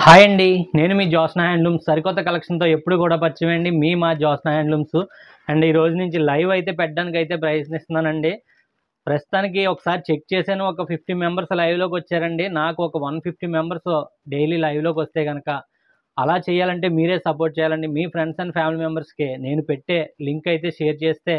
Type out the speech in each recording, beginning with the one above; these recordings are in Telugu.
హాయ్ అండి. నేను మీ జ్యోత్స్న హ్యాండ్లూమ్స్ సరికొత్త కలెక్షన్‌తో ఎప్పుడు కూడా పరిచయం అండి. మా జ్యోత్స్న హ్యాండ్లూమ్స్. అండ్ ఈ రోజు నుంచి లైవ్ అయితే పెట్టడానికైతే ప్రయత్నిస్తున్నానండి. ప్రస్తుతానికి ఒకసారి చెక్ చేశాను. ఒక 50 మెంబర్స్ లైవ్‌లోకి వచ్చారండి. నాకు ఒక 150 మెంబర్స్ డైలీ లైవ్‌లోకి వస్తే గనక అలా చేయాలంటే మీరే సపోర్ట్ చేయాలండి. మీ ఫ్రెండ్స్ అండ్ ఫ్యామిలీ మెంబర్స్‌కి నేను పెట్టే లింక్ అయితే షేర్ చేస్తే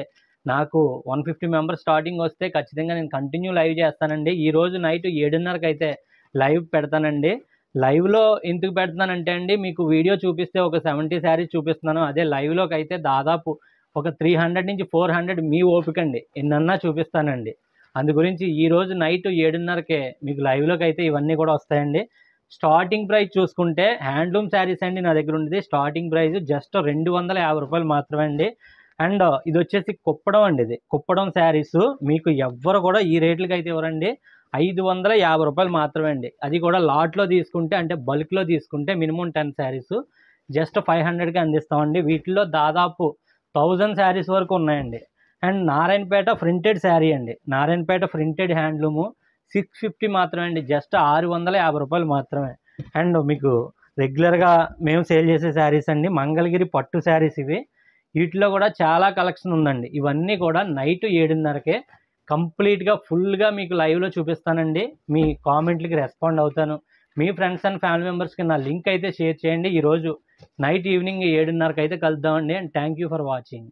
నాకు 150 మెంబర్స్ స్టార్టింగ్ వస్తే ఖచ్చితంగా నేను కంటిన్యూ లైవ్ చేస్తానండి. ఈరోజు నైట్ 7:30కి అయితే లైవ్ పెడతానండి. లైవ్‌లో ఎందుకు పెడుతున్నానంటే అండి, మీకు వీడియో చూపిస్తే ఒక 70 శారీస్ చూపిస్తున్నాను. అదే లైవ్‌లోకి అయితే దాదాపు ఒక 300 నుంచి 400 మీ ఓపికండి. ఎన్నన్నా చూపిస్తానండి. అందు గురించి ఈరోజు నైట్ 7:30కే మీకు లైవ్‌లోకి అయితే ఇవన్నీ కూడా వస్తాయండి. స్టార్టింగ్ ప్రైస్ చూసుకుంటే హ్యాండ్లూమ్ శారీస్ అండి నా దగ్గర ఉండేది. స్టార్టింగ్ ప్రైస్ జస్ట్ రూ. 250 మాత్రమే అండి. అండ్ ఇదొచ్చేసి కుప్పడం అండి ఇది. కుప్పడం శారీసు మీకు ఎవ్వరు కూడా ఈ రేట్లకైతే ఇవ్వరండి. రూ. 550 మాత్రమే అండి. అది కూడా లాట్‌లో తీసుకుంటే అంటే బల్క్‌లో తీసుకుంటే మినిమమ్ 10 శారీసు జస్ట్ 500కి అందిస్తామండి. వీటిల్లో దాదాపు 1000 శారీస్ వరకు ఉన్నాయండి. అండ్ నారాయణపేట ప్రింటెడ్ శారీ అండి. నారాయణపేట ప్రింటెడ్ హ్యాండ్లూము 650 మాత్రమే అండి. జస్ట్ రూ. 650 మాత్రమే. అండ్ మీకు రెగ్యులర్‌గా మేము సేల్ చేసే శారీస్ అండి. మంగళగిరి పట్టు శారీస్ ఇవి. వీటిలో కూడా చాలా కలెక్షన్ ఉందండి. ఇవన్నీ కూడా నైట్ 7:30కే కంప్లీట్‌గా ఫుల్‌గా మీకు లైవ్‌లో చూపిస్తానండి. మీ కామెంట్‌లకి రెస్పాండ్ అవుతాను. మీ ఫ్రెండ్స్ అండ్ ఫ్యామిలీ మెంబర్స్‌కి నా లింక్ అయితే షేర్ చేయండి. ఈరోజు నైట్ ఈవినింగ్ 7:30కి అయితే కలుద్దామండి. And thank you for watching.